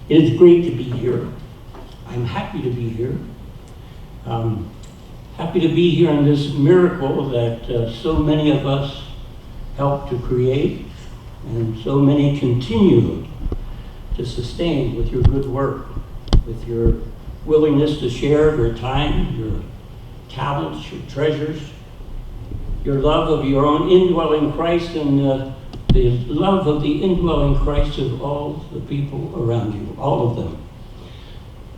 It is great to be here. I'm happy to be here. Happy to be here in this miracle that so many of us helped to create and so many continue to sustain with your good work, with your willingness to share your time, your talents, your treasures, your love of your own indwelling Christ and the love of the indwelling Christ of all the people around you, all of them.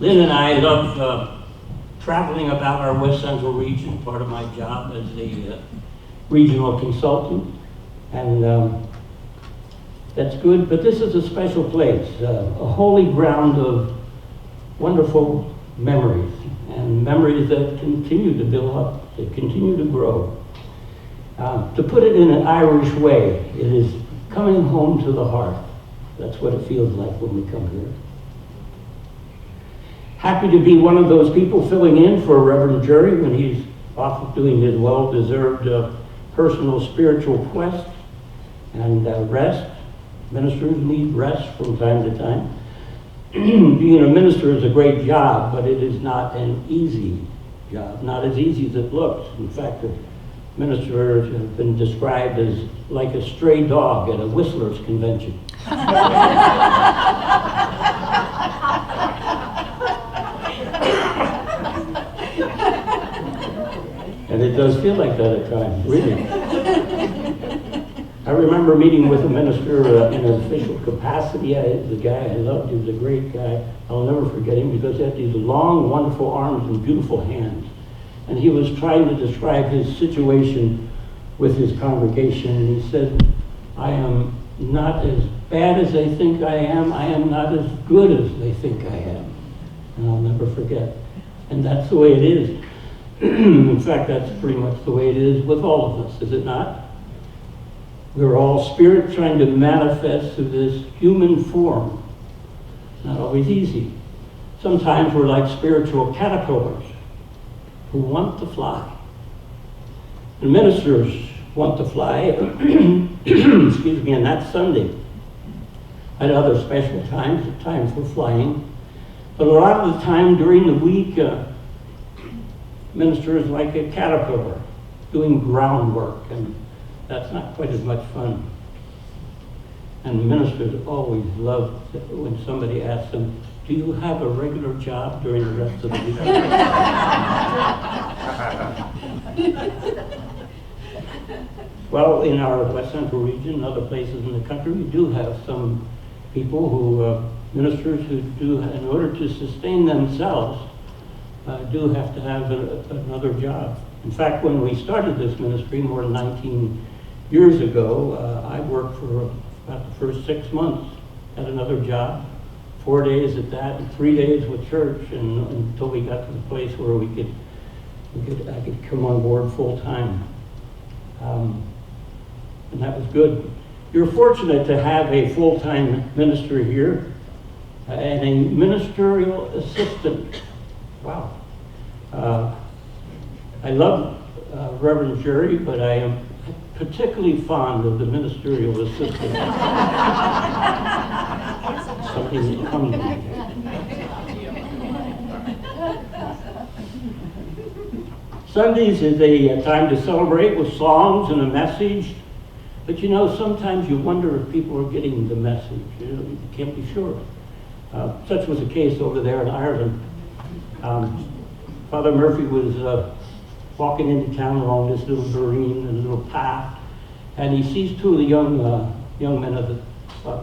Lynn and I love traveling about our West Central region, part of my job as a regional consultant, and that's good, but this is a special place, a holy ground of wonderful memories, and memories that continue to build up, that continue to grow. To put it in an Irish way, it is coming home to the hearth. That's what it feels like when we come here. Happy to be one of those people filling in for Reverend Jerry when he's off doing his well-deserved personal spiritual quest and rest. Ministers need rest from time to time. Being a minister is a great job, but it is not an easy job, not as easy as it looks. In fact, ministers have been described as like a stray dog at a Whistlers convention. And it does feel like that at times, really. I remember meeting with a minister in an official capacity. The guy I loved, he was a great guy. I'll never forget him because he had these long, wonderful arms and beautiful hands. And he was trying to describe his situation with his congregation. And he said, I am not as bad as they think I am not as good as they think I am. And I'll never forget. And that's the way it is. In fact, that's pretty much the way it is with all of us, is it not? We're all spirit trying to manifest through this human form. Not always easy. Sometimes we're like spiritual caterpillars who want to fly. And ministers want to fly, excuse me, and that's Sunday. At other special times, a time for flying. But a lot of the time during the week, ministers like a caterpillar doing groundwork, and that's not quite as much fun. And ministers always love when somebody asks them, do you have a regular job during the rest of the week? Well, in our West Central region and other places in the country, we do have some people who, ministers who do, in order to sustain themselves, do have to have another job. In fact, when we started this ministry more than 19 years ago, I worked for about the first 6 months at another job, 4 days at that, and 3 days with church, and until we got to the place where I could come on board full time, and that was good. You're fortunate to have a full-time minister here and a ministerial assistant. Wow. I love Reverend Jerry, but I am particularly fond of the ministerial assistant. Something that comes to me. Sundays is a time to celebrate with songs and a message, but you know, sometimes you wonder if people are getting the message. You can't be sure. Such was the case over there in Ireland. Father Murphy was walking into town along this little green and little path, and he sees two of the young men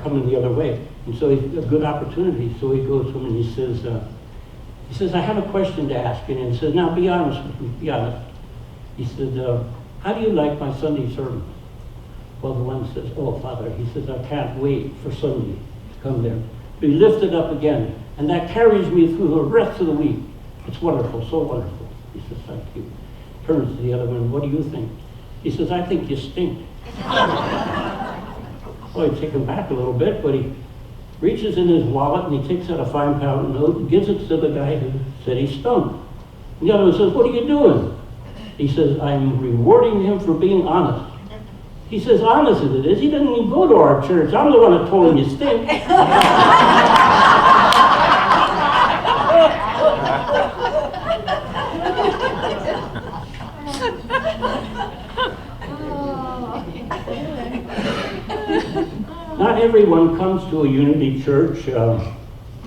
coming the other way. And so he's a good opportunity. So he goes to him and he says, I have a question to ask you. And he says, now be honest with me, be honest. He said, how do you like my Sunday sermon? Well, the one says, oh, Father, he says, I can't wait for Sunday to come there. But he lifted up again, and that carries me through the rest of the week. It's wonderful, so wonderful. He says, thank you. Turns to the other one, what do you think? He says, I think you stink. Well, he's taken back a little bit, but he reaches in his wallet and he takes out a £5 note and gives it to the guy who said he stunk. And the other one says, what are you doing? He says, I'm rewarding him for being honest. He says, honest as it is, he doesn't even go to our church. I'm the one that told him you stink. Not everyone comes to a Unity Church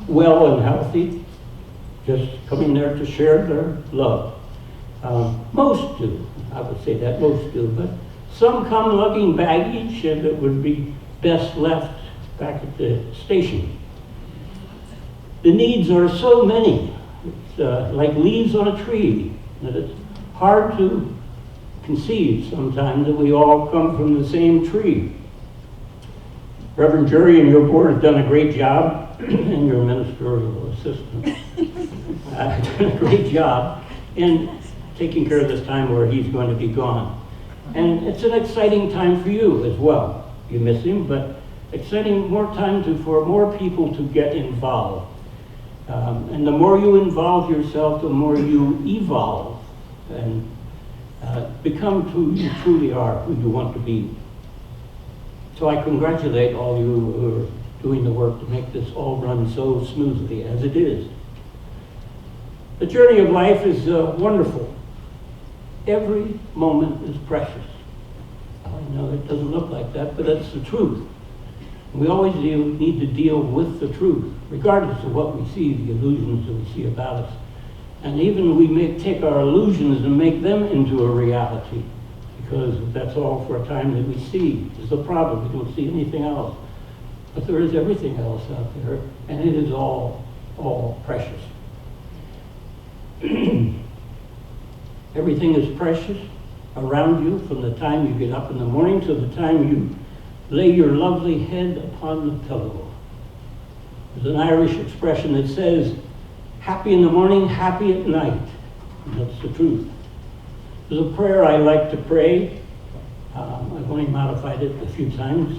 well and healthy, just coming there to share their love. Most do, I would say that, most do, but some come lugging baggage that would be best left back at the station. The needs are so many, it's like leaves on a tree, that it's hard to conceive sometimes that we all come from the same tree. Reverend Jerry and your board have done a great job, and your ministerial assistant done a great job in taking care of this time where he's going to be gone. And it's an exciting time for you as well. You miss him, but exciting more time for more people to get involved. And the more you involve yourself, the more you evolve and become who you truly are, who you want to be. So I congratulate all you who are doing the work to make this all run so smoothly as it is. The journey of life is wonderful. Every moment is precious. I know it doesn't look like that, but that's the truth. We always need to deal with the truth, regardless of what we see, the illusions that we see about us. And even we may take our illusions and make them into a reality, because that's all for a time that we see is the problem. We don't see anything else. But there is everything else out there, and it is all precious. Everything is precious around you from the time you get up in the morning to the time you lay your lovely head upon the pillow. There's an Irish expression that says, happy in the morning, happy at night. And that's the truth. There's a prayer I like to pray. I've only modified it a few times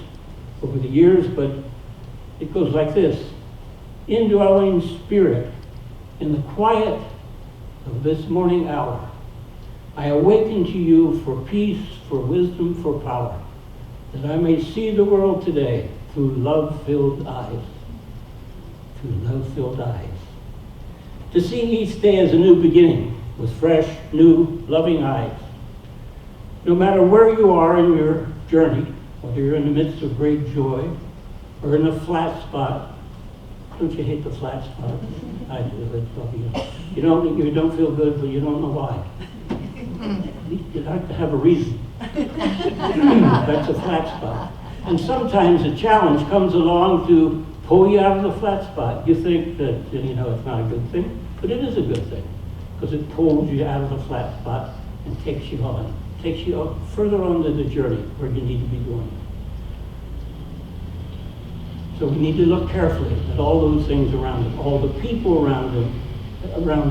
over the years, but it goes like this. Indwelling Spirit, in the quiet of this morning hour, I awaken to you for peace, for wisdom, for power, that I may see the world today through love-filled eyes. Through love-filled eyes. To see each day as a new beginning with fresh, new, loving eyes. No matter where you are in your journey, whether you're in the midst of great joy or in a flat spot. Don't you hate the flat spot? I do. You don't feel good, but you don't know why. You have to have a reason. That's a flat spot. And sometimes a challenge comes along to pull you out of the flat spot. You think that, it's not a good thing, but it is a good thing, because it pulls you out of the flat spot and takes you further on to the journey where you need to be going. So we need to look carefully at all those things around us, all the people around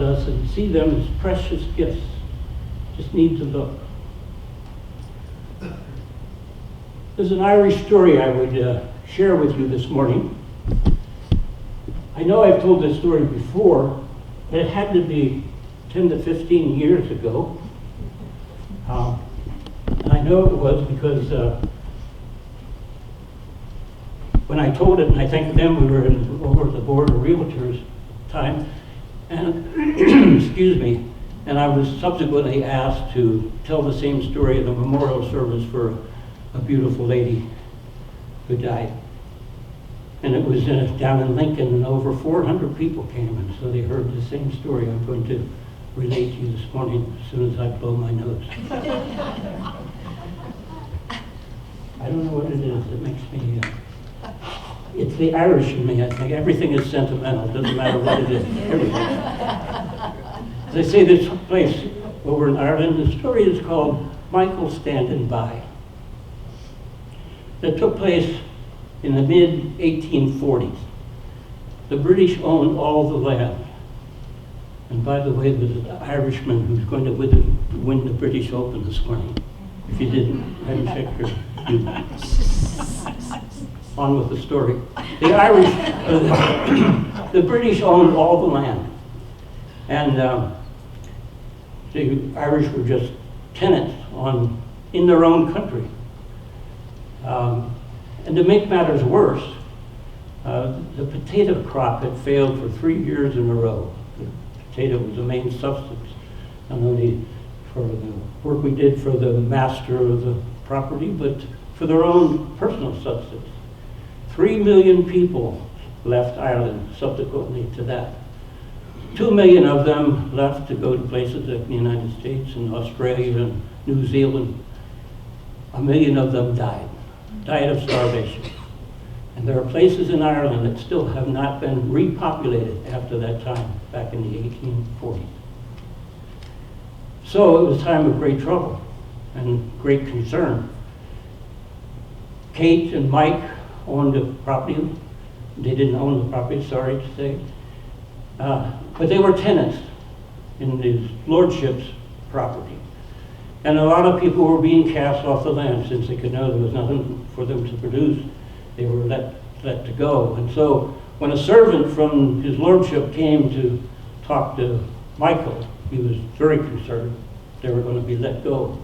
us, and see them as precious gifts. Just need to look. There's an Irish story I would share with you this morning. I know I've told this story before, but it had to be 10 to 15 years ago. And I know it was because when I told it, and I think then we were over the board of realtors time, and excuse me, and I was subsequently asked to tell the same story at a memorial service for a beautiful lady who died. And it was down in Lincoln, and over 400 people came, and so they heard the same story I'm going to relate to you this morning as soon as I blow my nose. I don't know what it is that makes me, it's the Irish in me, I think. Everything is sentimental, doesn't matter what it is, everything. As I say, this took place over in Ireland. The story is called Michael Standing By. That took place in the mid-1840s. The British owned all the land. And by the way, there's an Irishman who's going to win the British Open this morning. If you didn't, I haven't checked your... On with the story. The British owned all the land. And the Irish were just tenants in their own country. And to make matters worse, the potato crop had failed for 3 years in a row. The potato was the main substance, not only for the work we did for the master of the property, but for their own personal substance. 3 million people left Ireland subsequently to that. 2 million of them left to go to places like the United States and Australia and New Zealand. 1 million of them died of starvation. And there are places in Ireland that still have not been repopulated after that time, back in the 1840s. So it was a time of great trouble and great concern. Kate and Mike owned the property. They didn't own the property, sorry to say. But they were tenants in the lordship's property. And a lot of people were being cast off the land since they could know there was nothing for them to produce. They were let to go. And so when a servant from his lordship came to talk to Michael, he was very concerned they were going to be let go.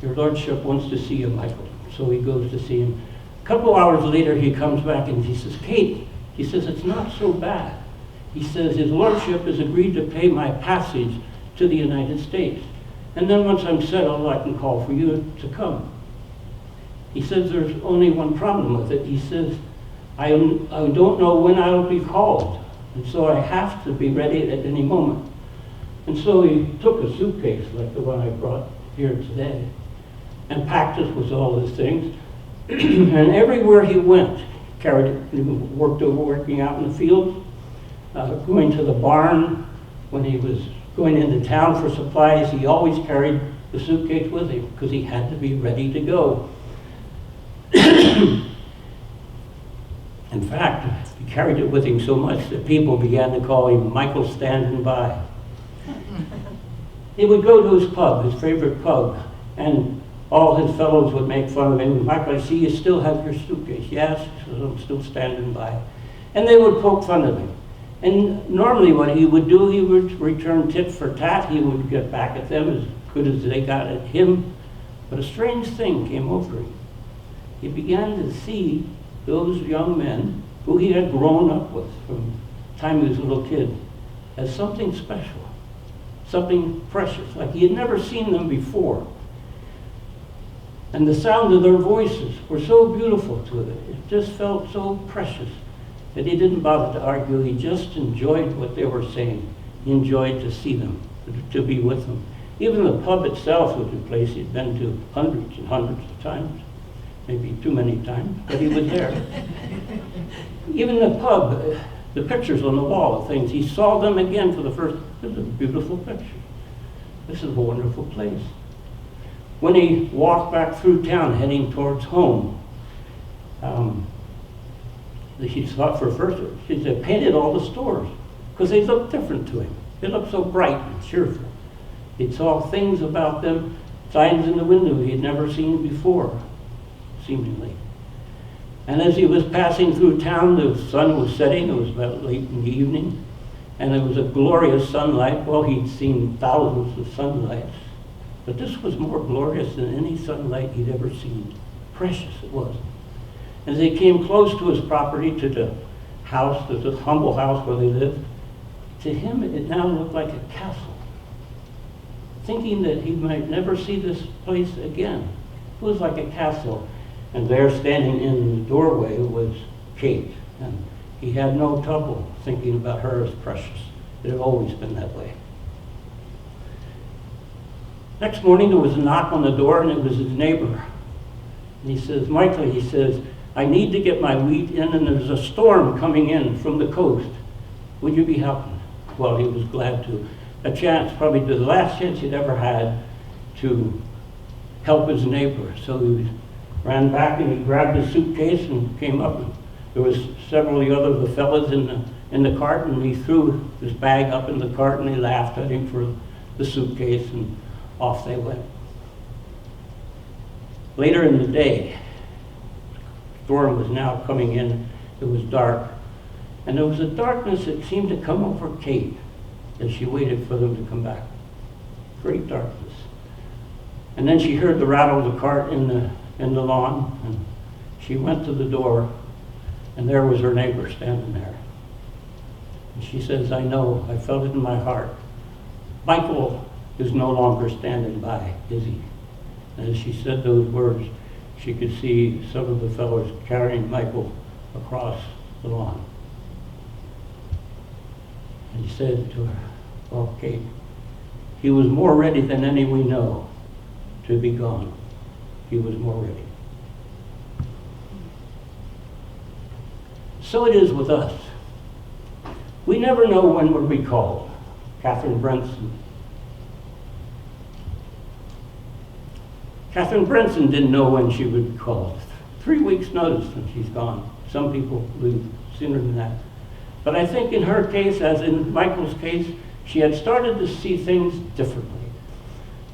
Your lordship wants to see you, Michael. So he goes to see him. A couple hours later, he comes back and he says, Kate, he says, it's not so bad. He says, his lordship has agreed to pay my passage to the United States. And then once I'm settled, I can call for you to come. He says, there's only one problem with it. He says, I don't know when I'll be called. And so I have to be ready at any moment. And so he took a suitcase like the one I brought here today and packed it with all his things. And everywhere he went, carried it, working out in the fields, going to the barn. When he was going into town for supplies, he always carried the suitcase with him because he had to be ready to go. In fact, he carried it with him so much that people began to call him Michael Standing By. He would go to his pub, his favorite pub, and all his fellows would make fun of him. Michael, I see you still have your suitcase. Yes, he says, I'm still standing by. And they would poke fun of him. And normally what he would do, he would return tit for tat. He would get back at them as good as they got at him. But a strange thing came over him. He began to see those young men who he had grown up with from the time he was a little kid as something special, something precious, like he had never seen them before. And the sound of their voices were so beautiful to him. It just felt so precious that he didn't bother to argue. He just enjoyed what they were saying. He enjoyed to see them, to be with them. Even the pub itself was a place he'd been to hundreds and hundreds of times. Maybe too many times, but he was there. Even the pub, the pictures on the wall of things, he saw them again for the first. This is a beautiful picture. This is a wonderful place. When he walked back through town heading towards home, he thought for first, he said, painted all the stores because they looked different to him. They looked so bright and cheerful. He saw things about them, signs in the window he had never seen before, seemingly. And as he was passing through town, the sun was setting. It was about late in the evening, and it was a glorious sunlight. Well, he'd seen thousands of sunlights, but this was more glorious than any sunlight he'd ever seen. Precious it was. As they came close to his property, to the house, to the humble house where they lived, to him it now looked like a castle. Thinking that he might never see this place again. It was like a castle. And there, standing in the doorway, was Kate. And he had no trouble thinking about her as precious. It had always been that way. Next morning, there was a knock on the door, and it was his neighbor. And he says, Michael, he says, I need to get my wheat in, and there's a storm coming in from the coast. Would you be helping? Well, he was glad to. A chance, probably the last chance he'd ever had to help his neighbor. So he ran back and he grabbed his suitcase and came up. And there was several of the fellas in the cart, and he threw his bag up in the cart and they laughed at him for the suitcase, and off they went. Later in the day, the storm was now coming in. It was dark, and there was a darkness that seemed to come over Kate as she waited for them to come back. Great darkness. And then she heard the rattle of the cart in the lawn, and she went to the door, and there was her neighbor standing there. And she says, I know, I felt it in my heart. Michael is no longer standing by, is he? And as she said those words, she could see some of the fellows carrying Michael across the lawn. And he said to her, "Well, Kate, he was more ready than any we know to be gone. He was more ready." So it is with us. We never know when we'll be called. Catherine Brenson. Catherine Brenson didn't know when she would be called. 3 weeks notice and she's gone. Some people leave sooner than that. But I think in her case, as in Michael's case, she had started to see things differently.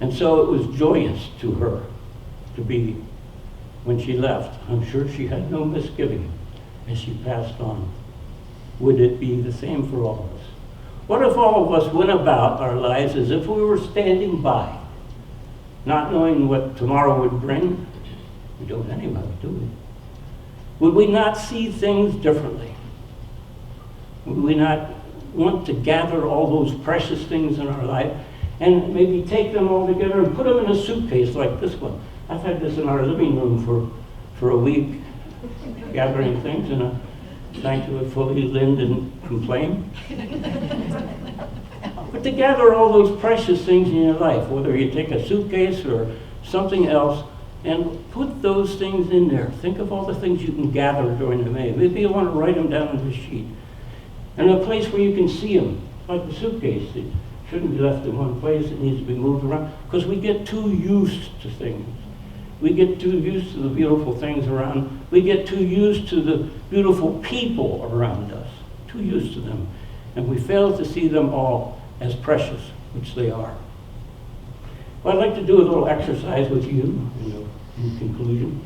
And so it was joyous to her to be, when she left, I'm sure she had no misgiving as she passed on. Would it be the same for all of us? What if all of us went about our lives as if we were standing by, not knowing what tomorrow would bring? We don't anyway, do we? Would we not see things differently? Would we not want to gather all those precious things in our life and maybe take them all together and put them in a suitcase like this one? I've had this in our living room for a week, gathering things, and thank you fully, Lynn didn't complain. But to gather all those precious things in your life, whether you take a suitcase or something else, and put those things in there. Think of all the things you can gather during the day. Maybe you want to write them down on a sheet. And a place where you can see them, like the suitcase. It shouldn't be left in one place. It needs to be moved around. Because we get too used to things. We get too used to the beautiful things around. We get too used to the beautiful people around us. Too used to them. And we fail to see them all as precious, which they are. Well, I'd like to do a little exercise with you in conclusion.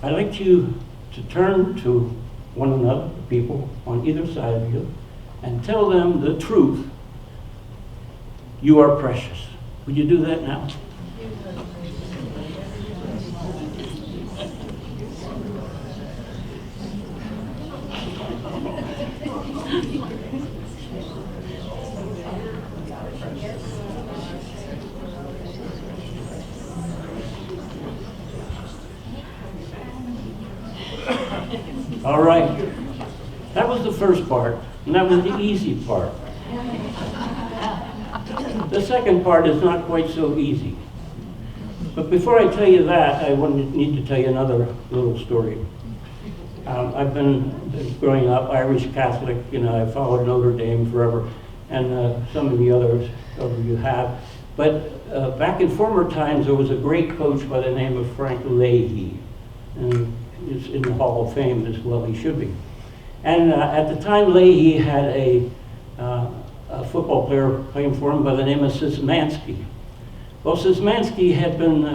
I'd like you to turn to one another, the people on either side of you, and tell them the truth. You are precious. Would you do that now? All right. That was the first part, and that was the easy part. The second part is not quite so easy. But before I tell you that, I need to tell you another little story. I've been growing up Irish Catholic, I followed Notre Dame forever, and some of the others of you have. But back in former times, there was a great coach by the name of Frank Leahy, and he's in the Hall of Fame as well, he should be. And at the time, Leahy had a football player playing for him by the name of Szymanski. Well, Szymanski had been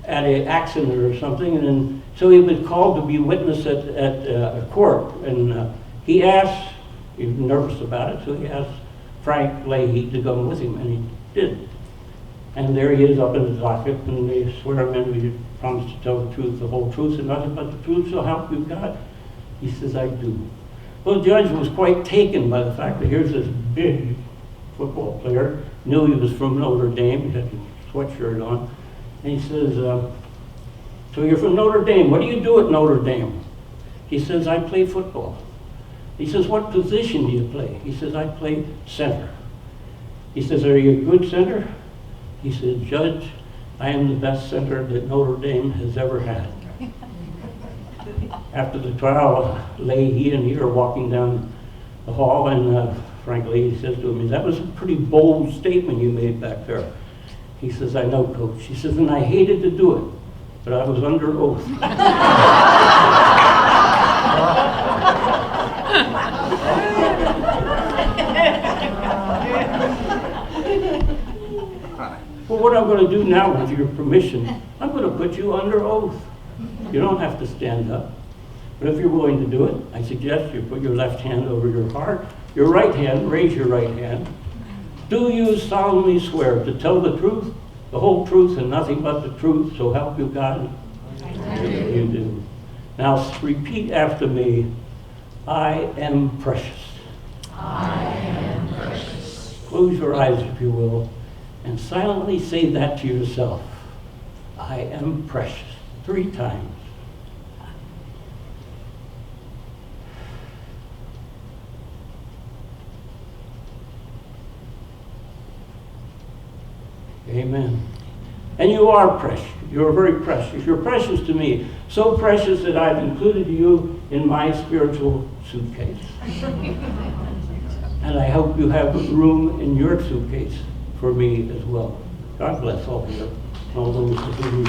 at an accident or something, and so he was called to be witness at a court. And he was nervous about it, so he asked Frank Leahy to go with him, and he did. And there he is up in the docket, and they swear him in, we promise to tell the truth, the whole truth, and nothing but the truth, so help you God. He says, I do. Well, the judge was quite taken by the fact that here's this big football player, knew he was from Notre Dame, he had a sweatshirt on, and he says, so you're from Notre Dame, what do you do at Notre Dame? He says, I play football. He says, what position do you play? He says, I play center. He says, are you a good center? He said, Judge, I am the best center that Notre Dame has ever had. After the trial, Leahy and he are walking down the hall, and Frank Leahy says to him, that was a pretty bold statement you made back there. He says, I know, Coach. He says, and I hated to do it, but I was under oath. Well, what I'm going to do now, with your permission, I'm going to put you under oath. You don't have to stand up. But if you're willing to do it, I suggest you put your left hand over your heart, your right hand, raise your right hand. Do you solemnly swear to tell the truth, the whole truth, and nothing but the truth, so help you God? I do. You do. Now repeat after me. I am precious. I am precious. Close your eyes, if you will, and silently say that to yourself. I am precious. 3 times. Amen. And you are precious. You're very precious. You're precious to me. So precious that I've included you in my spiritual suitcase. And I hope you have room in your suitcase for me as well. God bless all of you. All those who